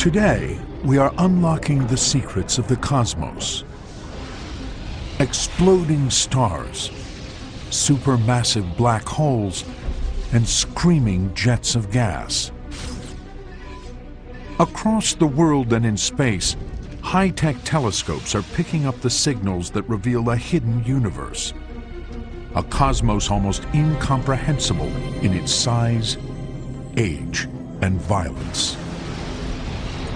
Today, we are unlocking the secrets of the cosmos. Exploding stars, supermassive black holes, and screaming jets of gas. Across the world and in space, high-tech telescopes are picking up the signals that reveal a hidden universe. A cosmos almost incomprehensible in its size, age, and violence.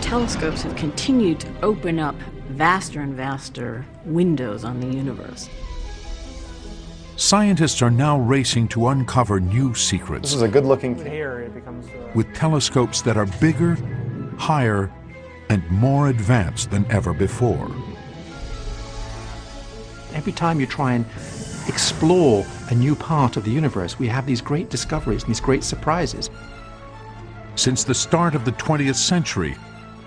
Telescopes have continued to open up vaster and vaster windows on the universe. Scientists are now racing to uncover new secrets. This is a good-looking thing. Here it becomes with telescopes that are bigger, higher, and more advanced than ever before. Every time you try and explore a new part of the universe, we have these great discoveries and these great surprises. Since the start of the 20th century,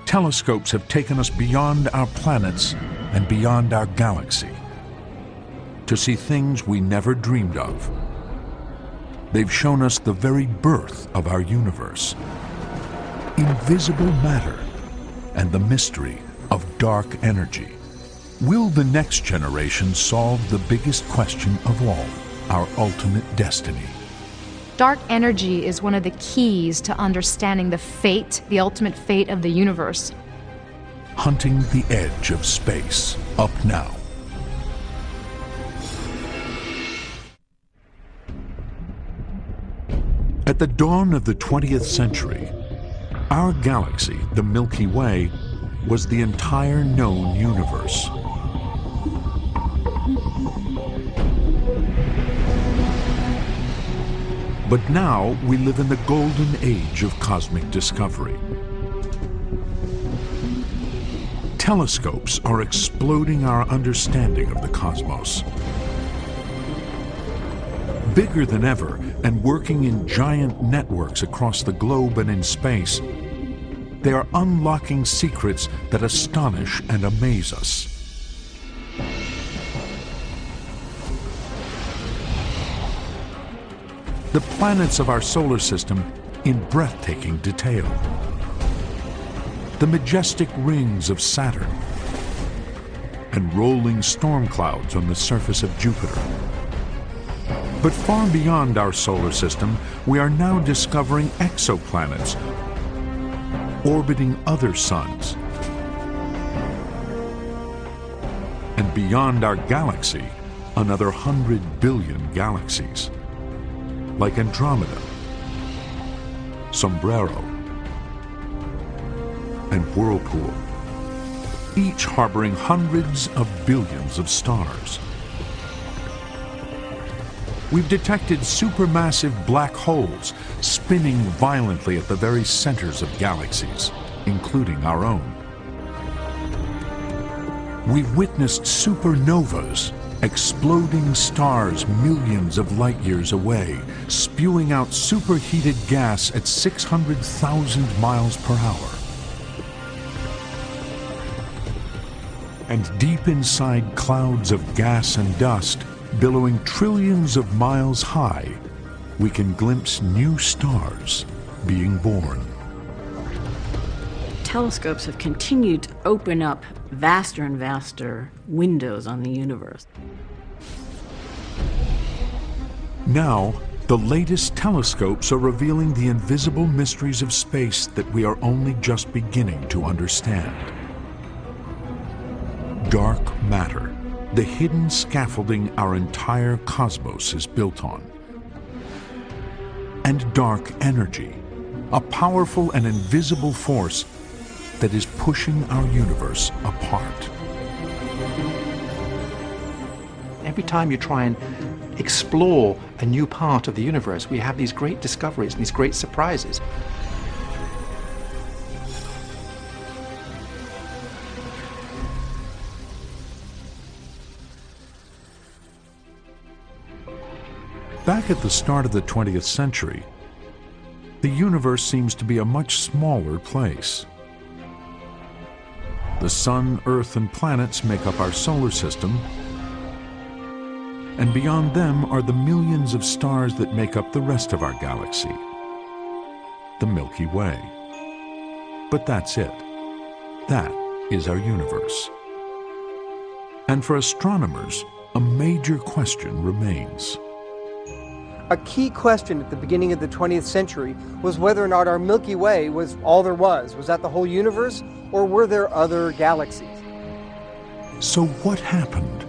telescopes have taken us beyond our planets and beyond our galaxy to see things we never dreamed of. They've shown us the very birth of our universe, invisible matter, and the mystery of dark energy. Will the next generation solve the biggest question of all, our ultimate destiny? Dark energy is one of the keys to understanding the fate, the ultimate fate of the universe. Hunting the edge of space, up now. At the dawn of the 20th century, our galaxy, the Milky Way, was the entire known universe. But now we live in the golden age of cosmic discovery. Telescopes are exploding our understanding of the cosmos. Bigger than ever and working in giant networks across the globe and in space, they are unlocking secrets that astonish and amaze us. The planets of our solar system in breathtaking detail. The majestic rings of Saturn and rolling storm clouds on the surface of Jupiter. But far beyond our solar system, we are now discovering exoplanets orbiting other suns. And beyond our galaxy, another 100 billion galaxies, like Andromeda, Sombrero, and Whirlpool, each harboring hundreds of billions of stars. We've detected supermassive black holes spinning violently at the very centers of galaxies, including our own. We've witnessed supernovas, exploding stars millions of light years away, spewing out superheated gas at 600,000 miles per hour. And deep inside clouds of gas and dust, billowing trillions of miles high, we can glimpse new stars being born. Telescopes have continued to open up vaster and vaster windows on the universe. Now, the latest telescopes are revealing the invisible mysteries of space that we are only just beginning to understand. Dark matter, the hidden scaffolding our entire cosmos is built on. And dark energy, a powerful and invisible force that is pushing our universe apart. Every time you try and explore a new part of the universe, we have these great discoveries and these great surprises. Back at the start of the 20th century, the universe seems to be a much smaller place. The sun, earth, and planets make up our solar system, and beyond them are the millions of stars that make up the rest of our galaxy, the Milky Way. But that's it. That is our universe. And for astronomers, a major question remains. A key question at the beginning of the 20th century was whether or not our Milky Way was all there was. Was that the whole universe, or were there other galaxies? So what happened?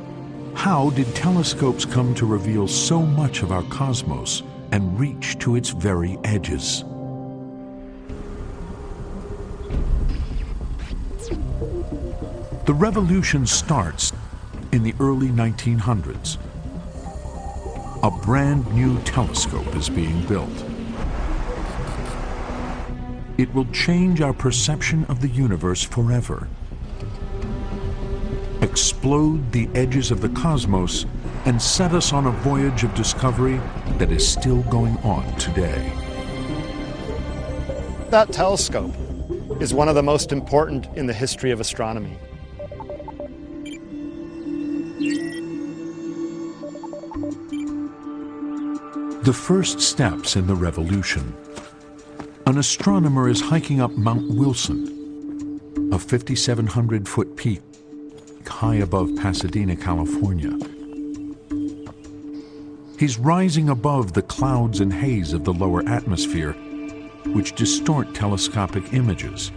How did telescopes come to reveal so much of our cosmos and reach to its very edges? The revolution starts in the early 1900s. A brand new telescope is being built. It will change our perception of the universe forever, explode the edges of the cosmos, and set us on a voyage of discovery that is still going on today. That telescope is one of the most important in the history of astronomy. The first steps in the revolution. An astronomer is hiking up Mount Wilson, a 5,700-foot peak high above Pasadena, California. He's rising above the clouds and haze of the lower atmosphere, which distort telescopic images.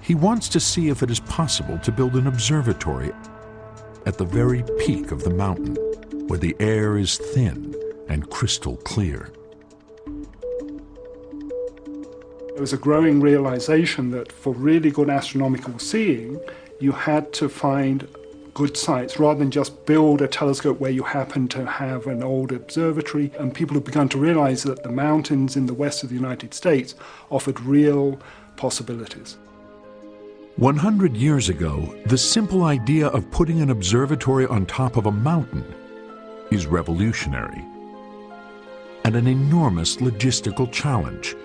He wants to see if it is possible to build an observatory at the very peak of the mountain, where the air is thin and crystal clear. There was a growing realization that for really good astronomical seeing, you had to find good sites rather than just build a telescope where you happen to have an old observatory. And people have begun to realize that the mountains in the west of the United States offered real possibilities. 100 years ago, the simple idea of putting an observatory on top of a mountain is revolutionary and an enormous logistical challenge.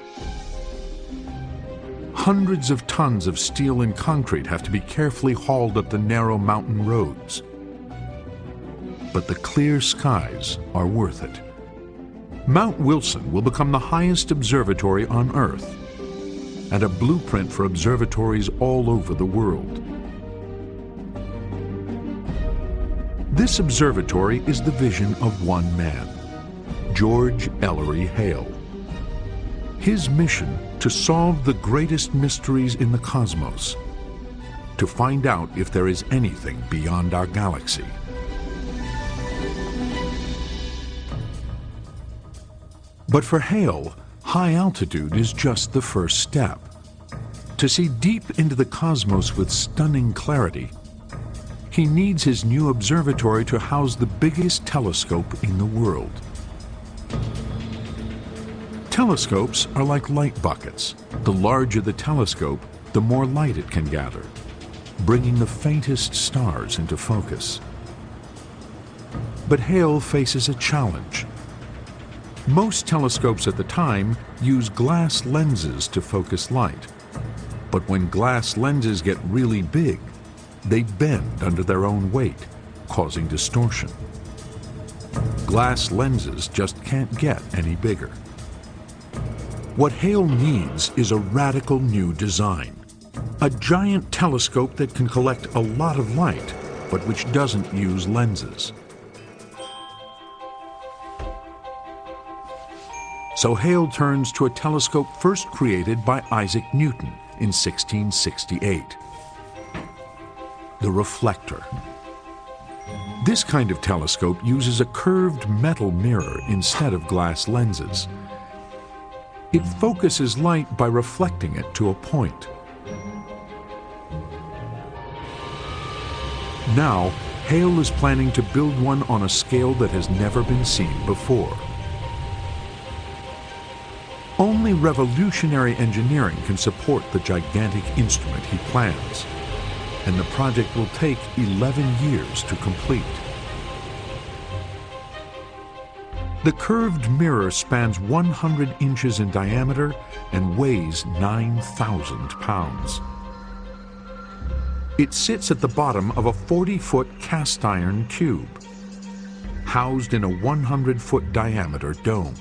Hundreds of tons of steel and concrete have to be carefully hauled up the narrow mountain roads. But the clear skies are worth it. Mount Wilson will become the highest observatory on Earth and a blueprint for observatories all over the world. This observatory is the vision of one man, George Ellery Hale. His mission: to solve the greatest mysteries in the cosmos, to find out if there is anything beyond our galaxy. But for Hale, high altitude is just the first step. To see deep into the cosmos with stunning clarity, he needs his new observatory to house the biggest telescope in the world. Telescopes are like light buckets. The larger the telescope, the more light it can gather, bringing the faintest stars into focus. But Hale faces a challenge. Most telescopes at the time use glass lenses to focus light. But when glass lenses get really big, they bend under their own weight, causing distortion. Glass lenses just can't get any bigger. What Hale needs is a radical new design. A giant telescope that can collect a lot of light, but which doesn't use lenses. So Hale turns to a telescope first created by Isaac Newton in 1668. The reflector. This kind of telescope uses a curved metal mirror instead of glass lenses. It focuses light by reflecting it to a point. Now, Hale is planning to build one on a scale that has never been seen before. Only revolutionary engineering can support the gigantic instrument he plans, and the project will take 11 years to complete. The curved mirror spans 100 inches in diameter and weighs 9,000 pounds. It sits at the bottom of a 40-foot cast iron cube, housed in a 100-foot diameter dome.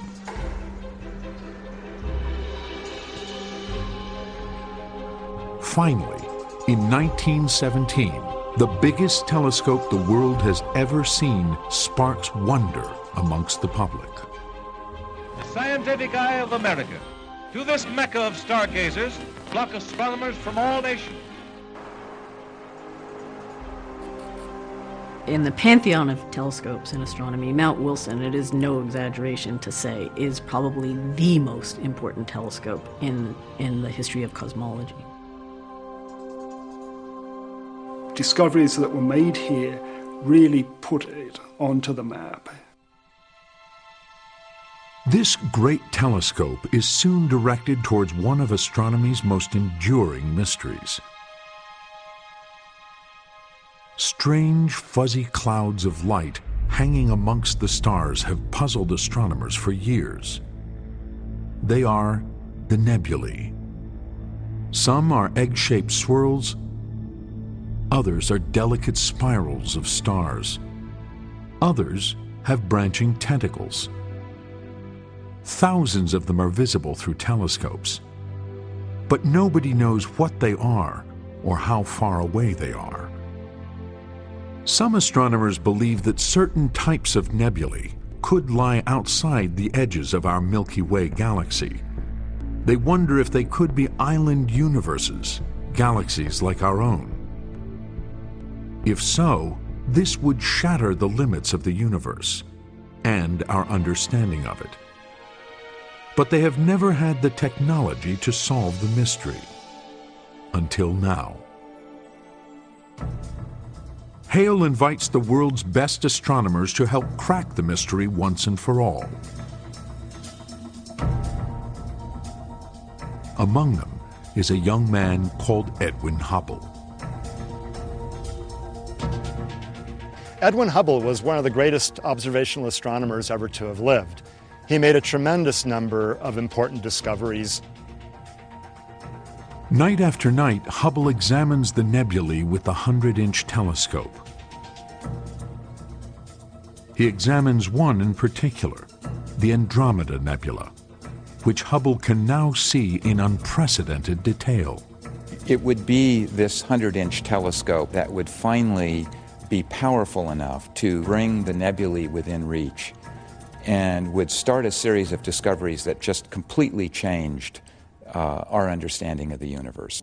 finally, in 1917, the biggest telescope the world has ever seen sparks wonder amongst the public. The scientific eye of America. To this mecca of stargazers flock astronomers from all nations. In the pantheon of telescopes in astronomy, Mount Wilson, it is no exaggeration to say, is probably the most important telescope in the history of cosmology. Discoveries that were made here really put it onto the map. This great telescope is soon directed towards one of astronomy's most enduring mysteries. Strange, fuzzy clouds of light hanging amongst the stars have puzzled astronomers for years. They are the nebulae. Some are egg-shaped swirls, others are delicate spirals of stars. Others have branching tentacles. Thousands of them are visible through telescopes, but nobody knows what they are or how far away they are. Some astronomers believe that certain types of nebulae could lie outside the edges of our Milky Way galaxy. They wonder if they could be island universes, galaxies like our own. If so, this would shatter the limits of the universe and our understanding of it. But they have never had the technology to solve the mystery. Until now. Hale invites the world's best astronomers to help crack the mystery once and for all. Among them is a young man called Edwin Hubble. Edwin Hubble was one of the greatest observational astronomers ever to have lived. He made a tremendous number of important discoveries. Night after night, Hubble examines the nebulae with the 100-inch telescope. He examines one in particular, the Andromeda Nebula, which Hubble can now see in unprecedented detail. It would be this 100-inch telescope that would finally be powerful enough to bring the nebulae within reach and would start a series of discoveries that just completely changed our understanding of the universe.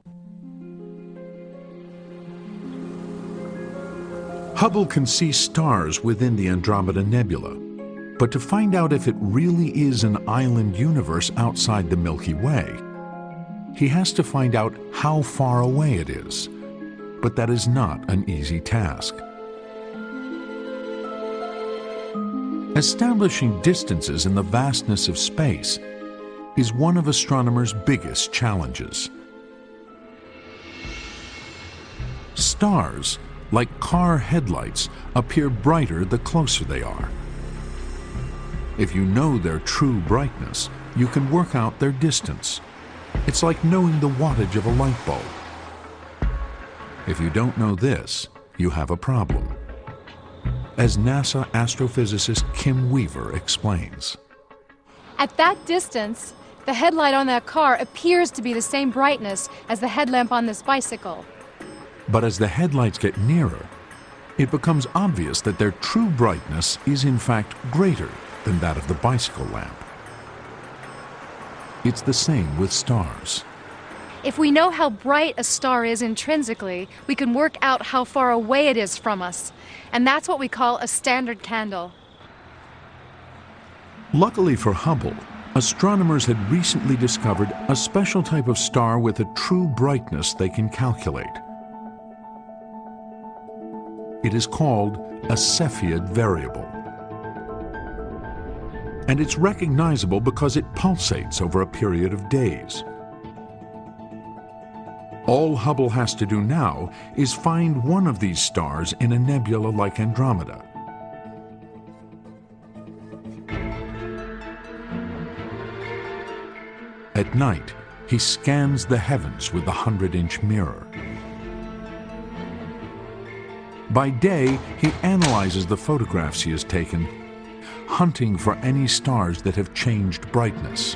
Hubble can see stars within the Andromeda Nebula, but to find out if it really is an island universe outside the Milky Way, he has to find out how far away it is. But that is not an easy task. Establishing distances in the vastness of space is one of astronomers' biggest challenges. Stars, like car headlights, appear brighter the closer they are. If you know their true brightness, you can work out their distance. It's like knowing the wattage of a light bulb. If you don't know this, you have a problem. As NASA astrophysicist Kim Weaver explains. At that distance, the headlight on that car appears to be the same brightness as the headlamp on this bicycle. But as the headlights get nearer, it becomes obvious that their true brightness is in fact greater than that of the bicycle lamp. It's the same with stars. If we know how bright a star is intrinsically, we can work out how far away it is from us. And that's what we call a standard candle. Luckily for Hubble, astronomers had recently discovered a special type of star with a true brightness they can calculate. It is called a Cepheid variable. And it's recognizable because it pulsates over a period of days. All Hubble has to do now is find one of these stars in a nebula like Andromeda. At night, he scans the heavens with the 100-inch mirror. By day, he analyzes the photographs he has taken, hunting for any stars that have changed brightness.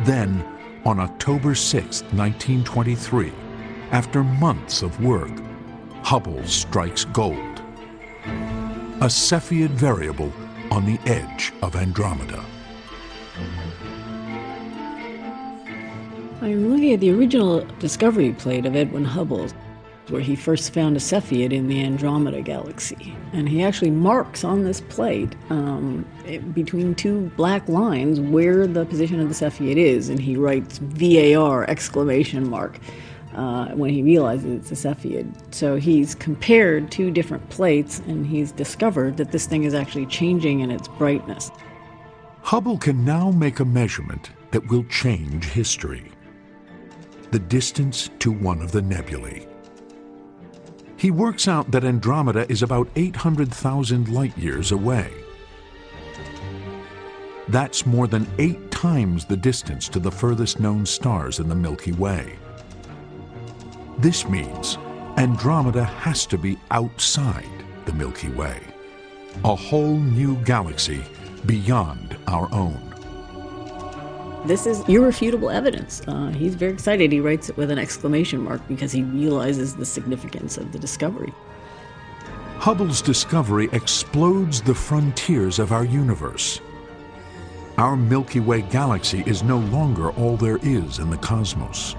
Then, On October 6, 1923, after months of work, Hubble strikes gold. A Cepheid variable on the edge of Andromeda. I'm looking at the original discovery plate of Edwin Hubble, where he first found a Cepheid in the Andromeda galaxy. And he actually marks on this plate between two black lines where the position of the Cepheid is, and he writes VAR exclamation mark when he realizes it's a Cepheid. So he's compared two different plates, and he's discovered that this thing is actually changing in its brightness. Hubble can now make a measurement that will change history: the distance to one of the nebulae. He works out that Andromeda is about 800,000 light-years away. That's more than 8 times the distance to the furthest known stars in the Milky Way. This means Andromeda has to be outside the Milky Way, a whole new galaxy beyond our own. This is irrefutable evidence. He's very excited. He writes it with an exclamation mark because he realizes the significance of the discovery. Hubble's discovery explodes the frontiers of our universe. Our Milky Way galaxy is no longer all there is in the cosmos.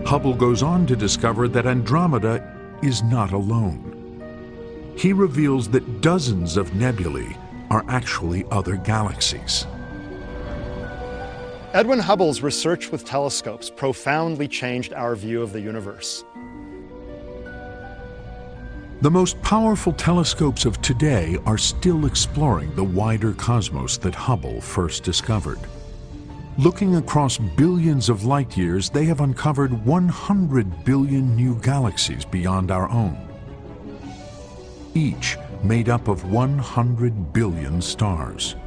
Hubble goes on to discover that Andromeda is not alone. He reveals that dozens of nebulae are actually other galaxies. Edwin Hubble's research with telescopes profoundly changed our view of the universe. The most powerful telescopes of today are still exploring the wider cosmos that Hubble first discovered. Looking across billions of light years, they have uncovered 100 billion new galaxies beyond our own, each made up of 100 billion stars.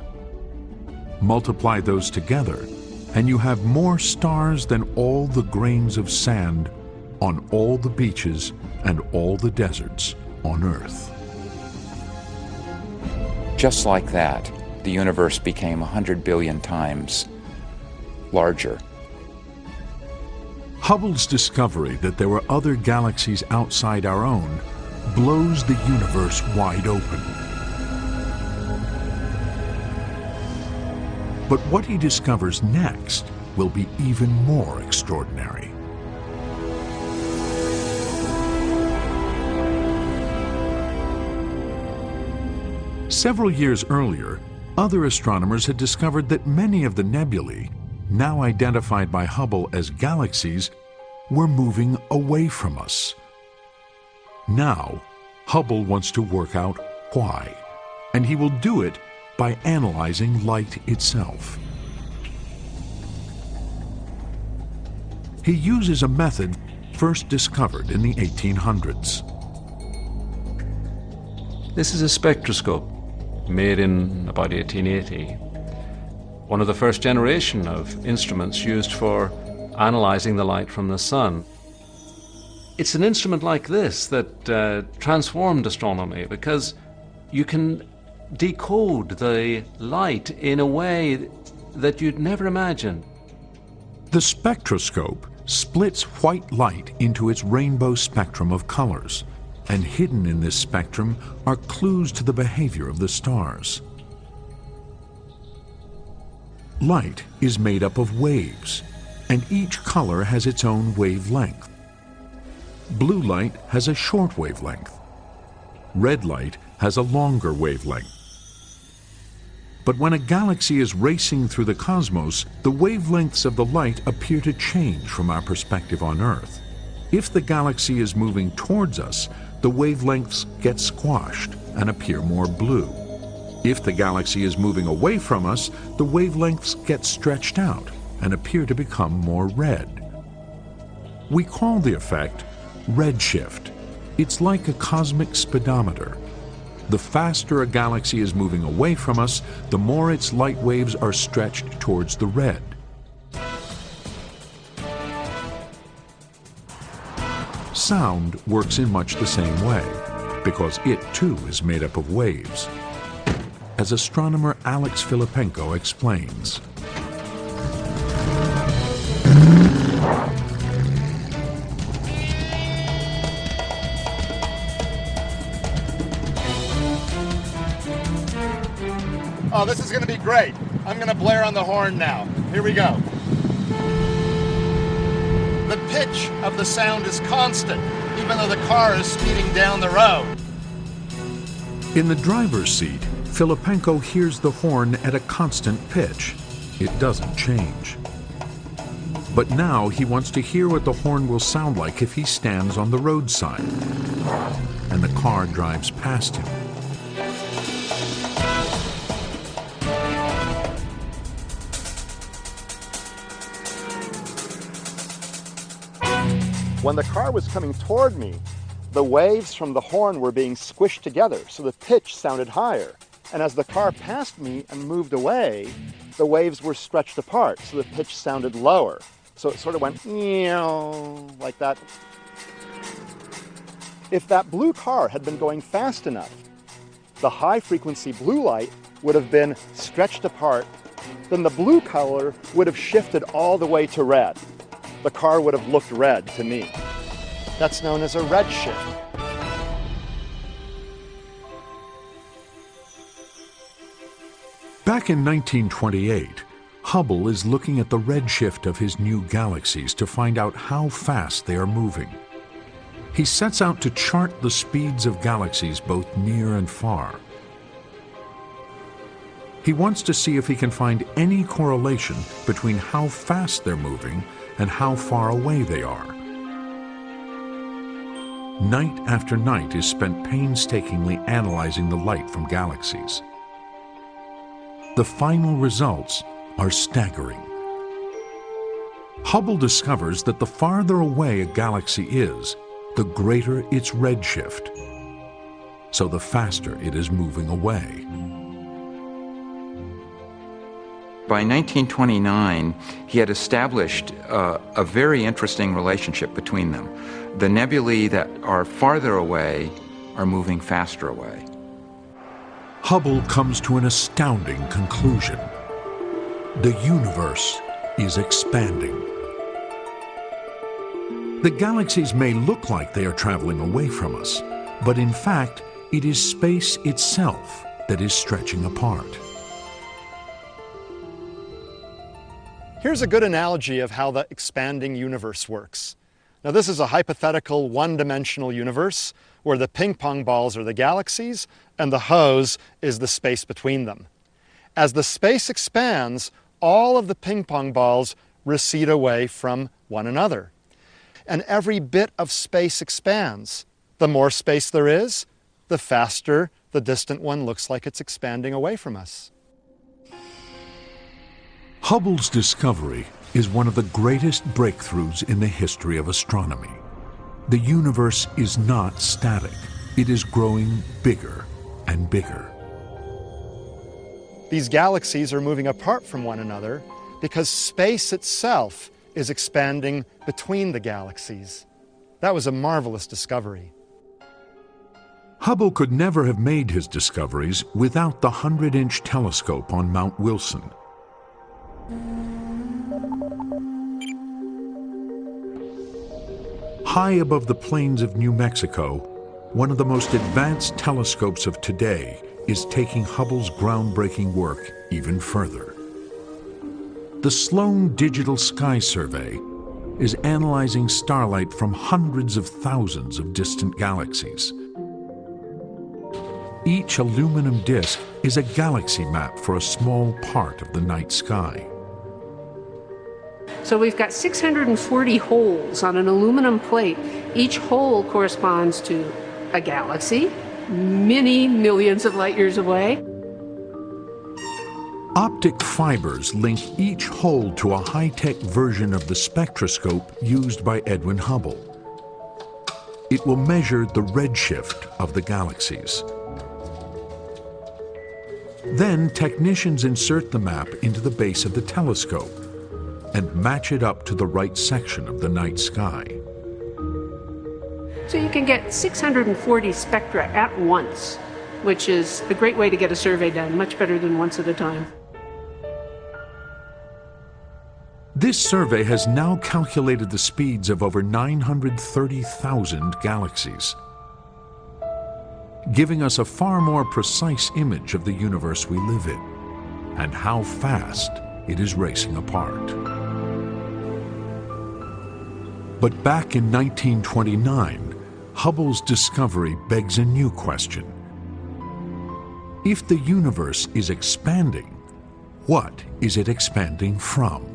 Multiply those together, and you have more stars than all the grains of sand on all the beaches and all the deserts on Earth. Just like that, the universe became 100 billion times larger. Hubble's discovery that there were other galaxies outside our own blows the universe wide open. But what he discovers next will be even more extraordinary. Several years earlier, other astronomers had discovered that many of the nebulae, now identified by Hubble as galaxies, were moving away from us. Now, Hubble wants to work out why, and he will do it by analyzing light itself. He uses a method first discovered in the 1800s. This is a spectroscope made in about 1880. One of the first generation of instruments used for analyzing the light from the sun. It's an instrument like this that transformed astronomy, because you can decode the light in a way that you'd never imagine. The spectroscope splits white light into its rainbow spectrum of colors, and hidden in this spectrum are clues to the behavior of the stars. Light is made up of waves, and each color has its own wavelength. Blue light has a short wavelength. Red light has a longer wavelength. But when a galaxy is racing through the cosmos, the wavelengths of the light appear to change from our perspective on Earth. If the galaxy is moving towards us, the wavelengths get squashed and appear more blue. If the galaxy is moving away from us, the wavelengths get stretched out and appear to become more red. We call the effect redshift. It's like a cosmic speedometer. The faster a galaxy is moving away from us, the more its light waves are stretched towards the red. Sound works in much the same way, because it too is made up of waves. as astronomer Alex Filipenko explains. Oh, this is going to be great. I'm going to blare on the horn now. Here we go. The pitch of the sound is constant, even though the car is speeding down the road. In the driver's seat, Filipenko hears the horn at a constant pitch. It doesn't change. But now he wants to hear what the horn will sound like if he stands on the roadside, and the car drives past him. When the car was coming toward me, the waves from the horn were being squished together, so the pitch sounded higher. And as the car passed me and moved away, the waves were stretched apart, so the pitch sounded lower. So it sort of went like that. If that blue car had been going fast enough, the high-frequency blue light would have been stretched apart. Then the blue color would have shifted all the way to red. The car would have looked red to me. That's known as a redshift. Back in 1928, Hubble is looking at the redshift of his new galaxies to find out how fast they are moving. He sets out to chart the speeds of galaxies both near and far. He wants to see if he can find any correlation between how fast they're moving and how far away they are. Night after night is spent painstakingly analyzing the light from galaxies. The final results are staggering. Hubble discovers that the farther away a galaxy is, the greater its redshift, so the faster it is moving away. By 1929, he had established a very interesting relationship between them. The nebulae that are farther away are moving faster away. Hubble comes to an astounding conclusion. The universe is expanding. The galaxies may look like they are traveling away from us, but in fact, it is space itself that is stretching apart. Here's a good analogy of how the expanding universe works. Now, this is a hypothetical one-dimensional universe where the ping-pong balls are the galaxies and the hose is the space between them. As the space expands, all of the ping-pong balls recede away from one another. And every bit of space expands. The more space there is, the faster the distant one looks like it's expanding away from us. Hubble's discovery is one of the greatest breakthroughs in the history of astronomy. The universe is not static. It is growing bigger and bigger. These galaxies are moving apart from one another because space itself is expanding between the galaxies. That was a marvelous discovery. Hubble could never have made his discoveries without the 100-inch telescope on Mount Wilson. High above the plains of New Mexico, one of the most advanced telescopes of today is taking Hubble's groundbreaking work even further. The Sloan Digital Sky Survey is analyzing starlight from hundreds of thousands of distant galaxies. Each aluminum disk is a galaxy map for a small part of the night sky. So we've got 640 holes on an aluminum plate. Each hole corresponds to a galaxy, many millions of light years away. Optic fibers link each hole to a high-tech version of the spectroscope used by Edwin Hubble. It will measure the redshift of the galaxies. Then technicians insert the map into the base of the telescope and match it up to the right section of the night sky. So you can get 640 spectra at once which is a great way to get a survey done, much better than once at a time. This survey has now calculated the speeds of over 930,000 galaxies, giving us a far more precise image of the universe we live in and how fast it is racing apart. But back in 1929, Hubble's discovery begs a new question. If the universe is expanding, what is it expanding from?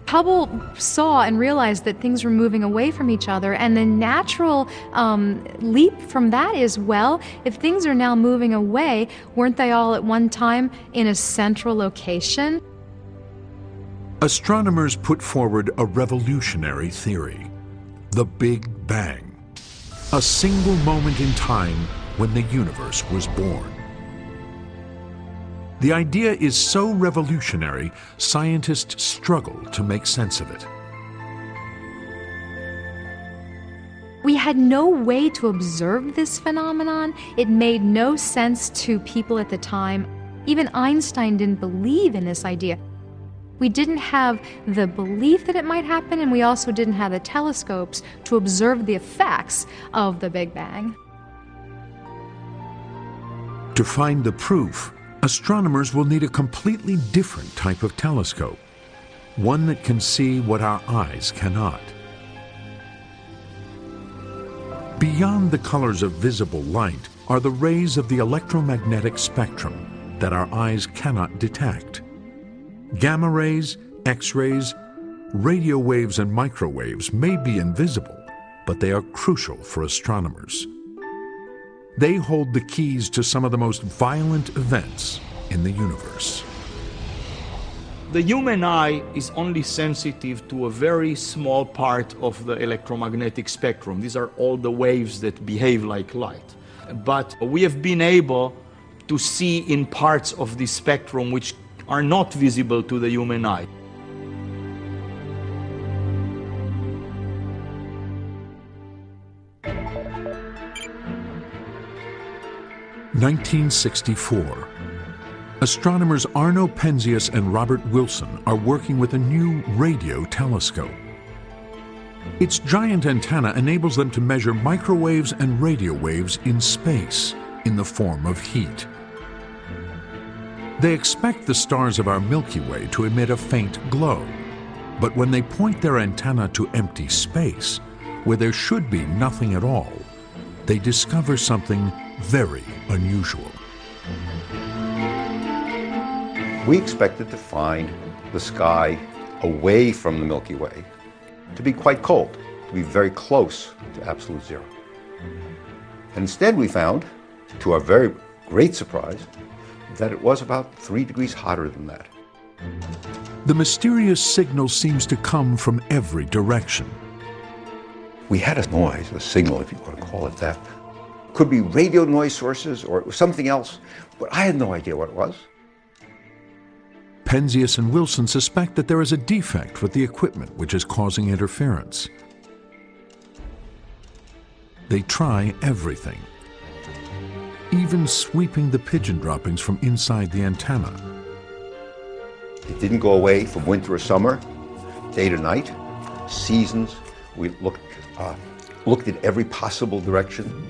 Hubble saw and realized that things were moving away from each other, and the natural leap from that is, well, if things are now moving away, weren't they all at one time in a central location? Astronomers put forward a revolutionary theory, the Big Bang, a single moment in time when the universe was born. The idea is so revolutionary, scientists struggle to make sense of it. We had no way to observe this phenomenon. It made no sense to people at the time. Even Einstein didn't believe in this idea. We didn't have the belief that it might happen, and we also didn't have the telescopes to observe the effects of the Big Bang. To find the proof, astronomers will need a completely different type of telescope, one that can see what our eyes cannot. Beyond the colors of visible light are the rays of the electromagnetic spectrum that our eyes cannot detect. Gamma rays, X-rays, radio waves and microwaves may be invisible, but they are crucial for astronomers. They hold the keys to some of the most violent events in the universe. The human eye is only sensitive to a very small part of the electromagnetic spectrum. These are all the waves that behave like light. But we have been able to see in parts of the spectrum which are not visible to the human eye. (1964). Astronomers Arno Penzias and Robert Wilson are working with a new radio telescope. Its giant antenna enables them to measure microwaves and radio waves in space in the form of heat. They expect the stars of our Milky Way to emit a faint glow, but when they point their antenna to empty space, where there should be nothing at all, they discover something very unusual. We expected to find the sky away from the Milky Way to be quite cold, to be very close to absolute zero. And instead we found, to our very great surprise, that it was about 3 degrees hotter than that. The mysterious signal seems to come from every direction. We had a noise, a signal if you want to call it that. Could be radio noise sources or it was something else, but I had no idea what it was. Penzias and Wilson suspect that there is a defect with the equipment which is causing interference. They try everything, even sweeping the pigeon droppings from inside the antenna. It didn't go away from winter or summer, day to night, seasons. We looked at every possible direction.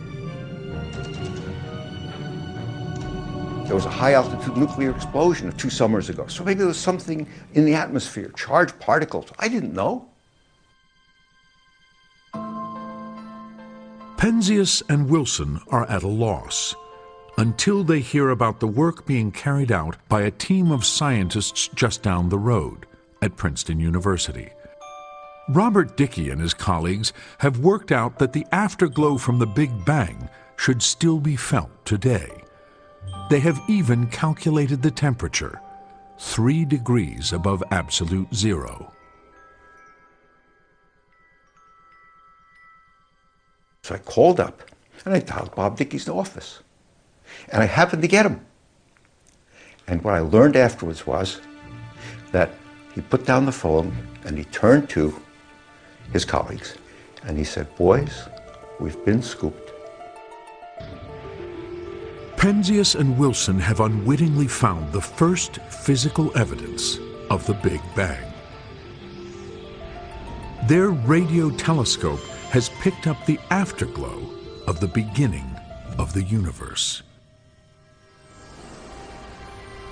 There was a high-altitude nuclear explosion 2 summers ago, so maybe there was something in the atmosphere, charged particles. I didn't know. Penzias and Wilson are at a loss until they hear about the work being carried out by a team of scientists just down the road at Princeton University. Robert Dickey and his colleagues have worked out that the afterglow from the Big Bang should still be felt today. They have even calculated the temperature, 3 degrees above absolute zero. So I called up and I dialed Bob Dickey's office. And I happened to get him. And what I learned afterwards was that he put down the phone and he turned to his colleagues and he said, "Boys, we've been scooped." Penzias and Wilson have unwittingly found the first physical evidence of the Big Bang. Their radio telescope has picked up the afterglow of the beginning of the universe.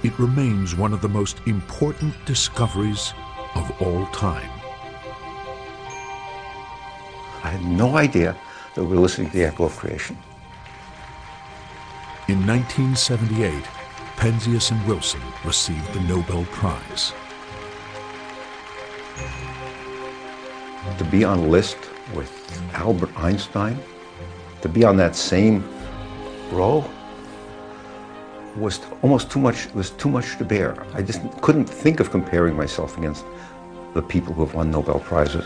It remains one of the most important discoveries of all time. I had no idea that we were listening to the echo of creation. In 1978, Penzias and Wilson received the Nobel Prize. To be on a list with Albert Einstein, to be on that same row, was almost too much. It was too much to bear. I just couldn't think of comparing myself against the people who have won Nobel Prizes.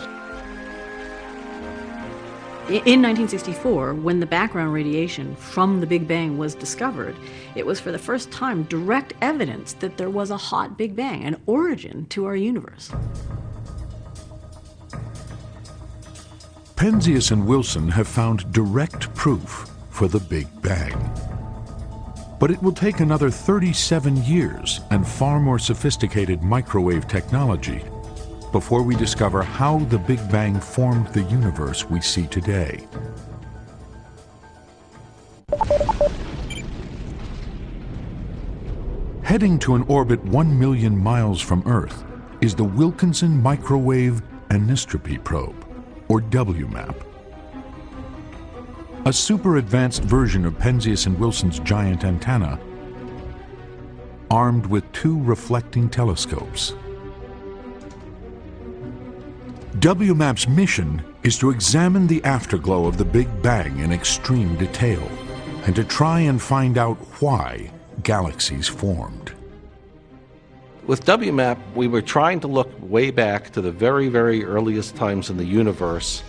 In 1964, when the background radiation from the Big Bang was discovered, it was for the first time direct evidence that there was a hot Big Bang, an origin to our universe. Penzias and Wilson have found direct proof for the Big Bang. But it will take another 37 years and far more sophisticated microwave technology before we discover how the Big Bang formed the universe we see today. Heading to an orbit 1 million miles from Earth is the Wilkinson Microwave Anisotropy Probe, or WMAP. A super-advanced version of Penzias and Wilson's giant antenna, armed with 2 reflecting telescopes. WMAP's mission is to examine the afterglow of the Big Bang in extreme detail and to try and find out why galaxies formed. With WMAP, we were trying to look way back to the very, very earliest times in the universe.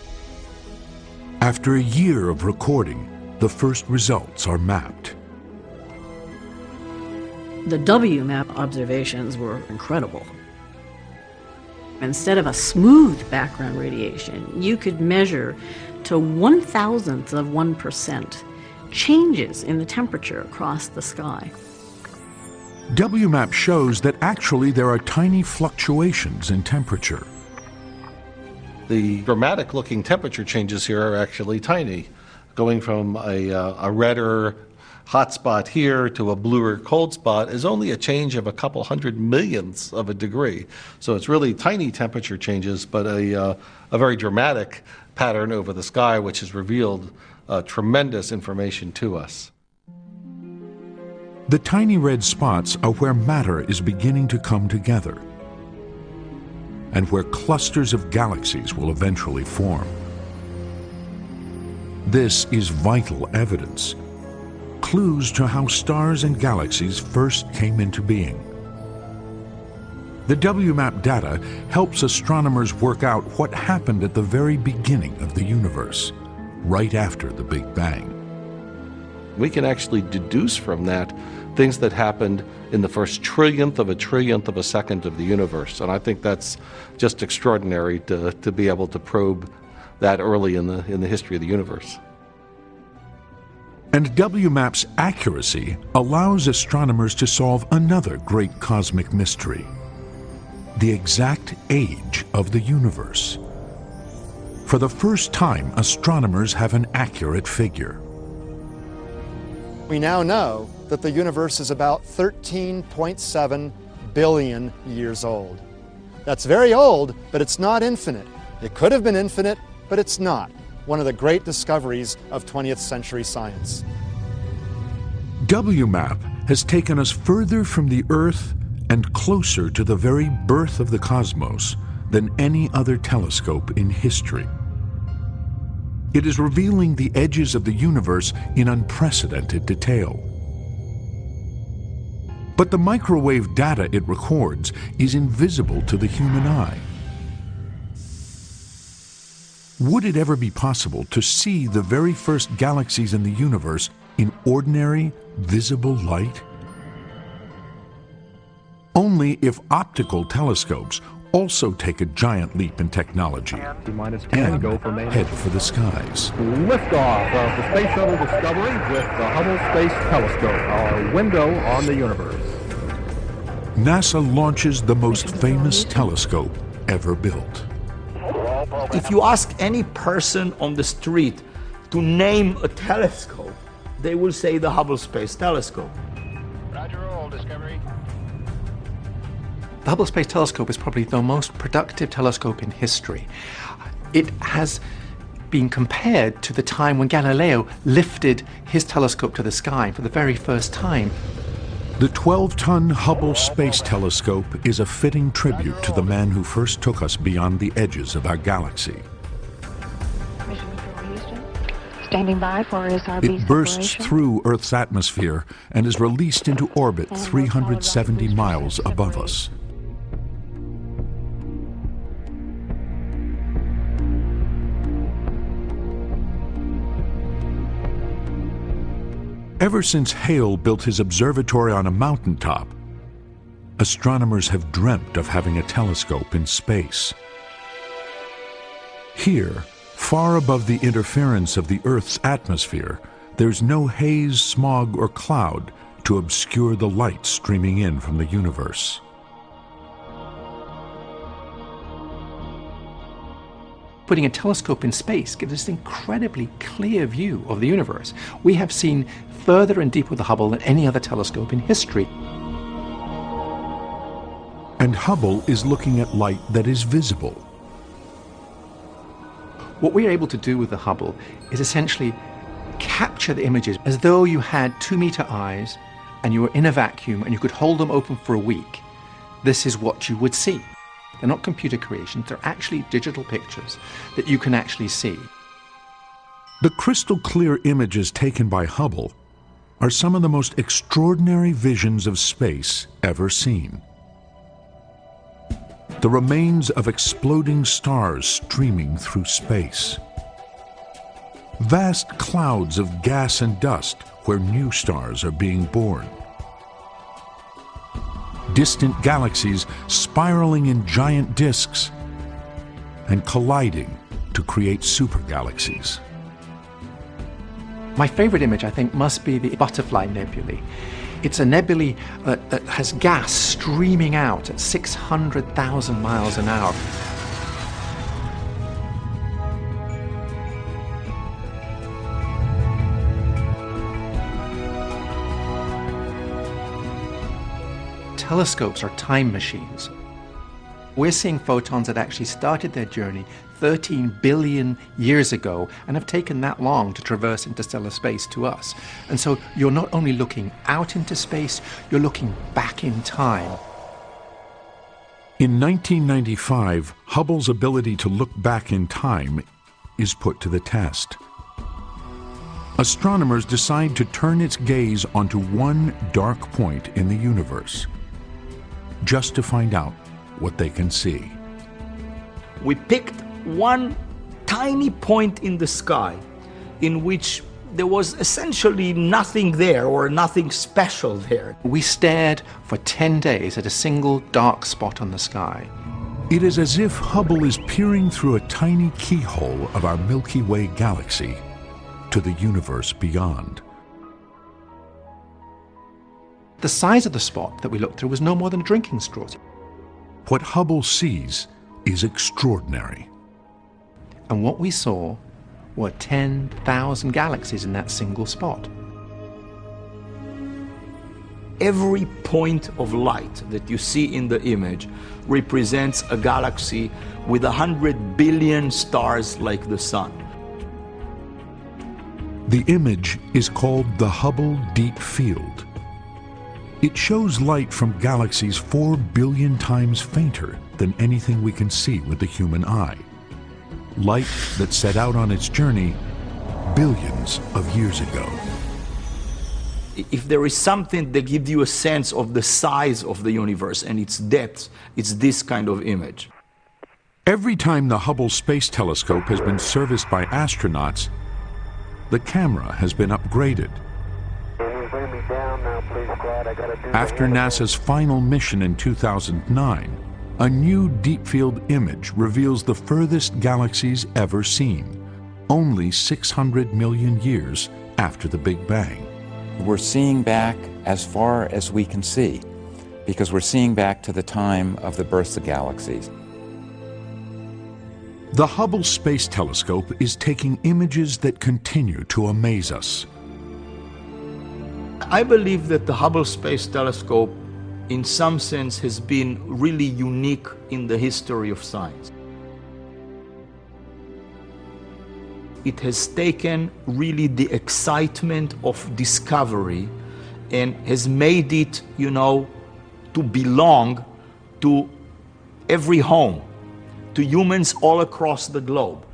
After a year of recording, the first results are mapped. The WMAP observations were incredible. Instead of a smooth background radiation, you could measure to 1,000th of 1% changes in the temperature across the sky. WMAP shows that actually there are tiny fluctuations in temperature. The dramatic looking temperature changes here are actually tiny, going from a redder hot spot here to a bluer cold spot is only a change of a couple 100 millionths of a degree. So it's really tiny temperature changes, but a very dramatic pattern over the sky, which has revealed tremendous information to us. The tiny red spots are where matter is beginning to come together, and where clusters of galaxies will eventually form. This is vital evidence, clues to how stars and galaxies first came into being. The WMAP data helps astronomers work out what happened at the very beginning of the universe, right after the Big Bang. We can actually deduce from that things that happened in the first trillionth of a second of the universe. And I think that's just extraordinary to be able to probe that early in the history of the universe. And WMAP's accuracy allows astronomers to solve another great cosmic mystery: the exact age of the universe. For the first time, astronomers have an accurate figure. We now know that the universe is about 13.7 billion years old. That's very old, but it's not infinite. It could have been infinite, but it's not. One of the great discoveries of 20th century science. WMAP has taken us further from the Earth and closer to the very birth of the cosmos than any other telescope in history. It is revealing the edges of the universe in unprecedented detail. But the microwave data it records is invisible to the human eye. Would it ever be possible to see the very first galaxies in the universe in ordinary, visible light? Only if optical telescopes also take a giant leap in technology and head for the skies. Liftoff of the Space Shuttle Discovery with the Hubble Space Telescope, our window on the universe. NASA launches the most famous telescope ever built. If you ask any person on the street to name a telescope, they will say the Hubble Space Telescope. Roger, roll, Discovery. The Hubble Space Telescope is probably the most productive telescope in history. It has been compared to the time when Galileo lifted his telescope to the sky for the very first time. The 12-ton Hubble Space Telescope is a fitting tribute to the man who first took us beyond the edges of our galaxy. Mission Control Houston. Standing by for SRB It bursts separation. through Earth's atmosphere and is released into orbit 370 miles above us. Ever since Hale built his observatory on a mountaintop, astronomers have dreamt of having a telescope in space. Here, far above the interference of the Earth's atmosphere, there's no haze, smog, or cloud to obscure the light streaming in from the universe. Putting a telescope in space gives us an incredibly clear view of the universe. We have seen further and deeper with the Hubble than any other telescope in history. And Hubble is looking at light that is visible. What we're able to do with the Hubble is essentially capture the images as though you had 2-meter eyes and you were in a vacuum and you could hold them open for a week. This is what you would see. They're not computer creations, they're actually digital pictures that you can actually see. The crystal clear images taken by Hubble are some of the most extraordinary visions of space ever seen. The remains of exploding stars streaming through space. Vast clouds of gas and dust where new stars are being born. Distant galaxies spiraling in giant disks and colliding to create supergalaxies. My favorite image, I think, must be the Butterfly Nebulae. It's a nebulae that has gas streaming out at 600,000 miles an hour. Telescopes are time machines. We're seeing photons that actually started their journey 13 billion years ago and have taken that long to traverse interstellar space to us. And so you're not only looking out into space, you're looking back in time. In 1995, Hubble's ability to look back in time is put to the test. Astronomers decide to turn its gaze onto one dark point in the universe, just to find out what they can see. We picked one tiny point in the sky in which there was essentially nothing there or nothing special there. We stared for 10 days at a single dark spot on the sky. It is as if Hubble is peering through a tiny keyhole of our Milky Way galaxy to the universe beyond. The size of the spot that we looked through was no more than a drinking straw. What Hubble sees is extraordinary. And what we saw were 10,000 galaxies in that single spot. Every point of light that you see in the image represents a galaxy with 100 billion stars like the sun. The image is called the Hubble Deep Field. It shows light from galaxies 4 billion times fainter than anything we can see with the human eye. Light that set out on its journey billions of years ago. If there is something that gives you a sense of the size of the universe and its depth, it's this kind of image. Every time the Hubble Space Telescope has been serviced by astronauts, the camera has been upgraded. After NASA's final mission in 2009, a new deep-field image reveals the furthest galaxies ever seen, only 600 million years after the Big Bang. We're seeing back as far as we can see, because we're seeing back to the time of the births of galaxies. The Hubble Space Telescope is taking images that continue to amaze us. I believe that the Hubble Space Telescope, in some sense, has been really unique in the history of science. It has taken really the excitement of discovery and has made it, you know, to belong to every home, to humans all across the globe.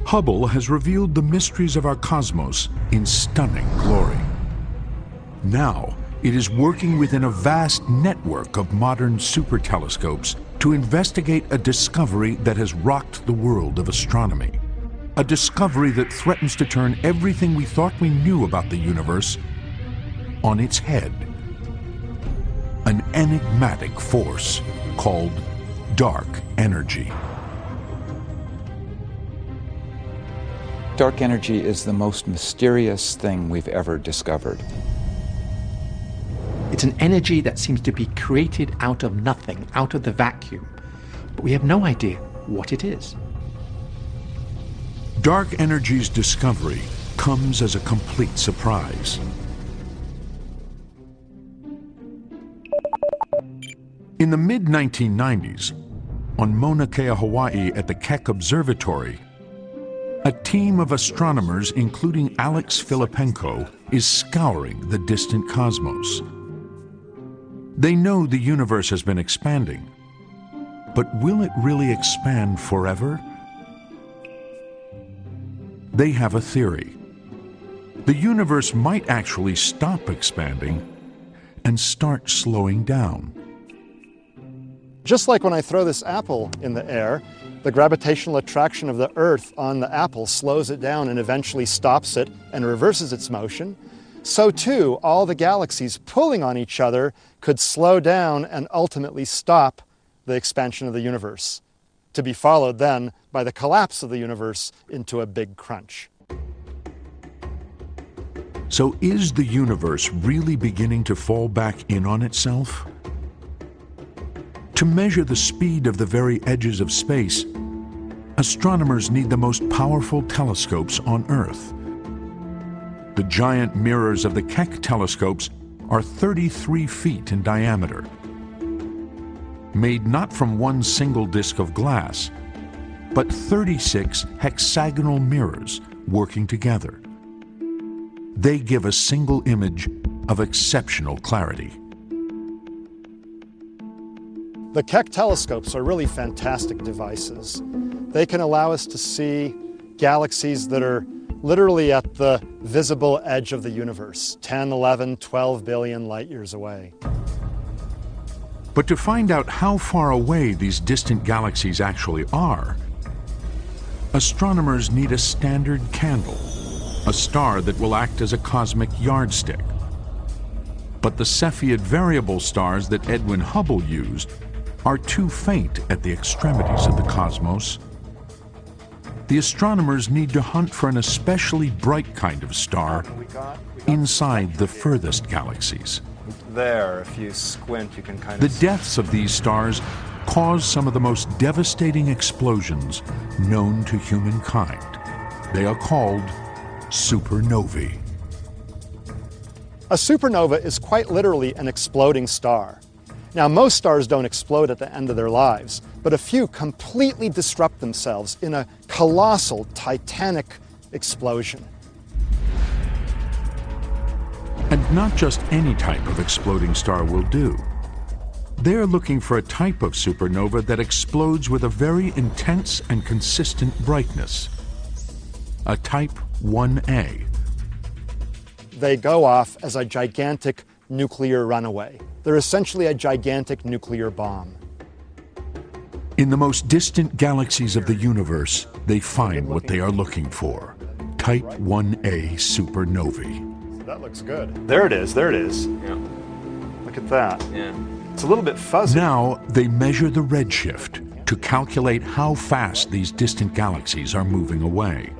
Hubble has revealed the mysteries of our cosmos in stunning glory. Now, it is working within a vast network of modern super telescopes to investigate a discovery that has rocked the world of astronomy. A discovery that threatens to turn everything we thought we knew about the universe on its head. An enigmatic force called dark energy. Dark energy is the most mysterious thing we've ever discovered. It's an energy that seems to be created out of nothing, out of the vacuum. But we have no idea what it is. Dark energy's discovery comes as a complete surprise. In the mid-1990s, on Mauna Kea, Hawaii at the Keck Observatory, a team of astronomers, including Alex Filipenko, is scouring the distant cosmos. They know the universe has been expanding, but will it really expand forever? They have a theory. The universe might actually stop expanding and start slowing down. Just like when I throw this apple in the air, the gravitational attraction of the Earth on the apple slows it down and eventually stops it and reverses its motion, so too all the galaxies pulling on each other could slow down and ultimately stop the expansion of the universe, to be followed then by the collapse of the universe into a big crunch. So is the universe really beginning to fall back in on itself? To measure the speed of the very edges of space, astronomers need the most powerful telescopes on Earth. The giant mirrors of the Keck telescopes are 33 feet in diameter, made not from one single disk of glass, but 36 hexagonal mirrors working together. They give a single image of exceptional clarity. The Keck telescopes are really fantastic devices. They can allow us to see galaxies that are literally at the visible edge of the universe, 10, 11, 12 billion light years away. But to find out how far away these distant galaxies actually are, astronomers need a standard candle, a star that will act as a cosmic yardstick. But the Cepheid variable stars that Edwin Hubble used are too faint at the extremities of the cosmos. The astronomers need to hunt for an especially bright kind of star inside the furthest galaxies. There, if you squint, you can kind of... The deaths of these stars cause some of the most devastating explosions known to humankind. They are called supernovae. A supernova is quite literally an exploding star. Now, most stars don't explode at the end of their lives, but a few completely disrupt themselves in a colossal, titanic explosion. And not just any type of exploding star will do. They're looking for a type of supernova that explodes with a very intense and consistent brightness. A type 1A. They go off as a gigantic nuclear runaway. They're essentially a gigantic nuclear bomb. In the most distant galaxies of the universe, they find what they are looking for. Type 1A supernovae. That looks good. There it is, there it is. Yeah. Look at that. Yeah. It's a little bit fuzzy. Now they measure the redshift to calculate how fast these distant galaxies are moving away.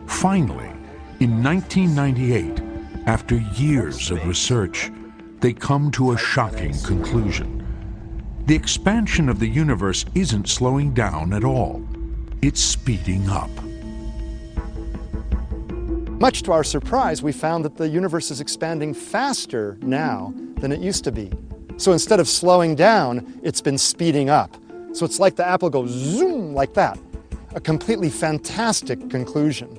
Finally, in 1998, after years of research, they come to a shocking conclusion. The expansion of the universe isn't slowing down at all. It's speeding up. Much to our surprise, we found that the universe is expanding faster now than it used to be. So instead of slowing down, it's been speeding up. So it's like the apple goes zoom like that. A completely fantastic conclusion.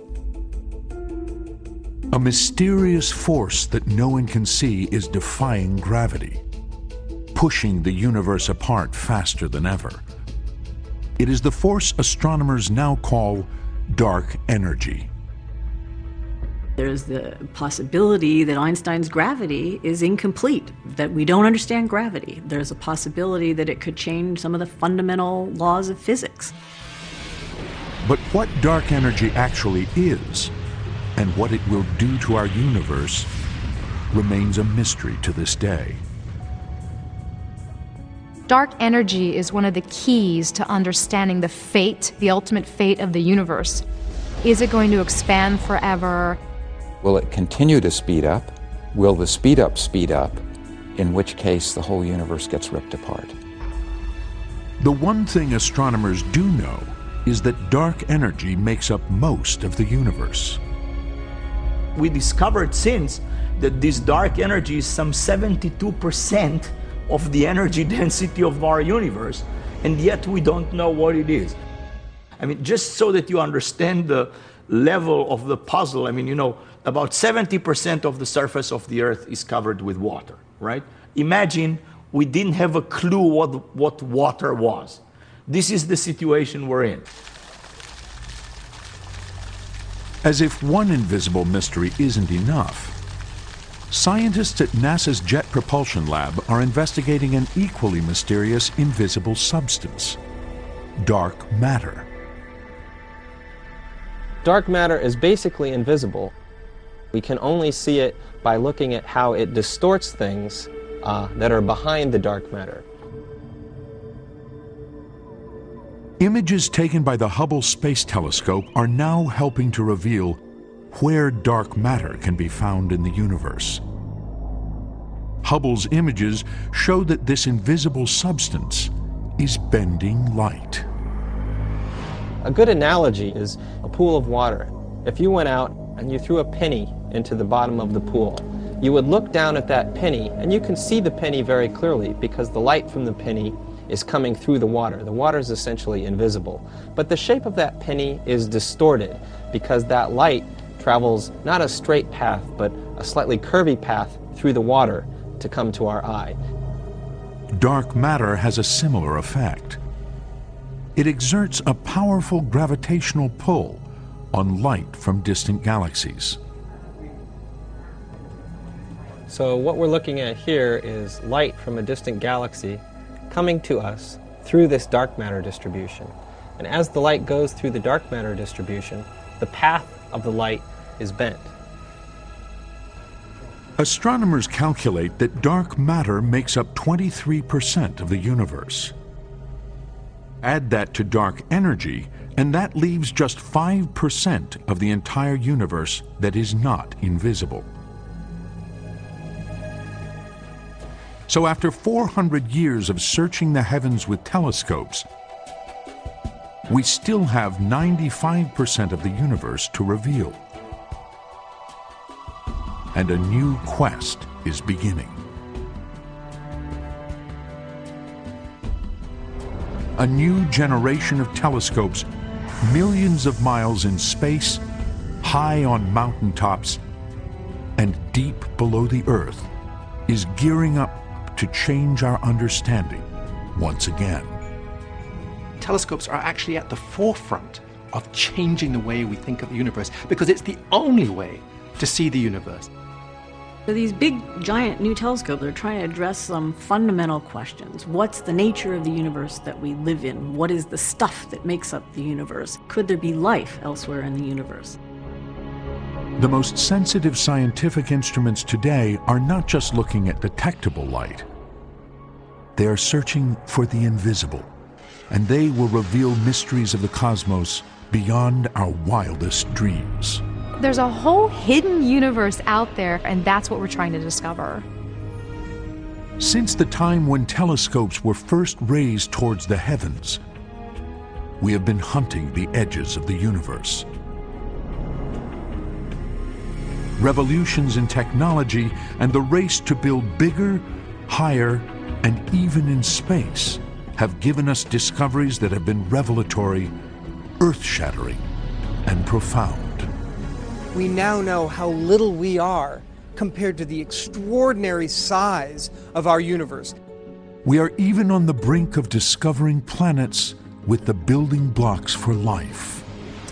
A mysterious force that no one can see is defying gravity, pushing the universe apart faster than ever. It is the force astronomers now call dark energy. There's the possibility that Einstein's gravity is incomplete, that we don't understand gravity. There's a possibility that it could change some of the fundamental laws of physics. But what dark energy actually is, and what it will do to our universe, remains a mystery to this day. Dark energy is one of the keys to understanding the fate, the ultimate fate of the universe. Is it going to expand forever? Will it continue to speed up? Will the speed up, in which case the whole universe gets ripped apart? The one thing astronomers do know is that dark energy makes up most of the universe. We discovered since that this dark energy is some 72% of the energy density of our universe, and yet we don't know what it is. I mean, just so that you understand the level of the puzzle, I mean, you know, about 70% of the surface of the Earth is covered with water, right? Imagine we didn't have a clue what water was. This is the situation we're in. As if one invisible mystery isn't enough, scientists at NASA's Jet Propulsion Lab are investigating an equally mysterious invisible substance: dark matter. Dark matter is basically invisible. We can only see it by looking at how it distorts things that are behind the dark matter. Images taken by the Hubble Space Telescope are now helping to reveal where dark matter can be found in the universe. Hubble's images show that this invisible substance is bending light. A good analogy is a pool of water. If you went out and you threw a penny into the bottom of the pool, you would look down at that penny and you can see the penny very clearly because the light from the penny is coming through the water. The water is essentially invisible. But the shape of that penny is distorted because that light travels not a straight path, but a slightly curvy path through the water to come to our eye. Dark matter has a similar effect. It exerts a powerful gravitational pull on light from distant galaxies. So what we're looking at here is light from a distant galaxy coming to us through this dark matter distribution. And as the light goes through the dark matter distribution, the path of the light is bent. Astronomers calculate that dark matter makes up 23% of the universe. Add that to dark energy, and that leaves just 5% of the entire universe that is not invisible. So after 400 years of searching the heavens with telescopes, we still have 95% of the universe to reveal. And a new quest is beginning. A new generation of telescopes, millions of miles in space, high on mountaintops, and deep below the Earth, is gearing up to change our understanding once again. Telescopes are actually at the forefront of changing the way we think of the universe because it's the only way to see the universe. So these big, giant new telescopes are trying to address some fundamental questions. What's the nature of the universe that we live in? What is the stuff that makes up the universe? Could there be life elsewhere in the universe? The most sensitive scientific instruments today are not just looking at detectable light. They are searching for the invisible, and they will reveal mysteries of the cosmos beyond our wildest dreams. There's a whole hidden universe out there, and that's what we're trying to discover. Since the time when telescopes were first raised towards the heavens, we have been hunting the edges of the universe. Revolutions in technology and the race to build bigger, higher, and even in space have given us discoveries that have been revelatory, earth-shattering, and profound. We now know how little we are compared to the extraordinary size of our universe. We are even on the brink of discovering planets with the building blocks for life.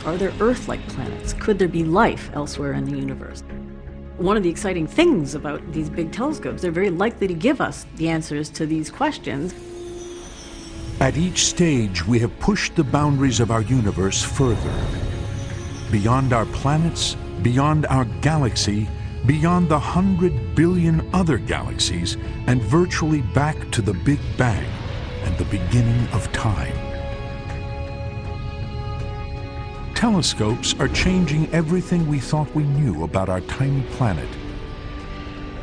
Are there Earth-like planets? Could there be life elsewhere in the universe? One of the exciting things about these big telescopes, they're very likely to give us the answers to these questions. At each stage, we have pushed the boundaries of our universe further. Beyond our planets, beyond our galaxy, beyond the 100 billion other galaxies, and virtually back to the Big Bang and the beginning of time. Telescopes are changing everything we thought we knew about our tiny planet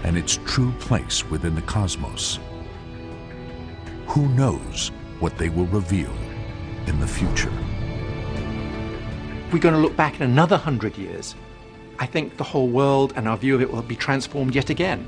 and its true place within the cosmos. Who knows what they will reveal in the future? We're going to look back in another 100 years. I think the whole world and our view of it will be transformed yet again.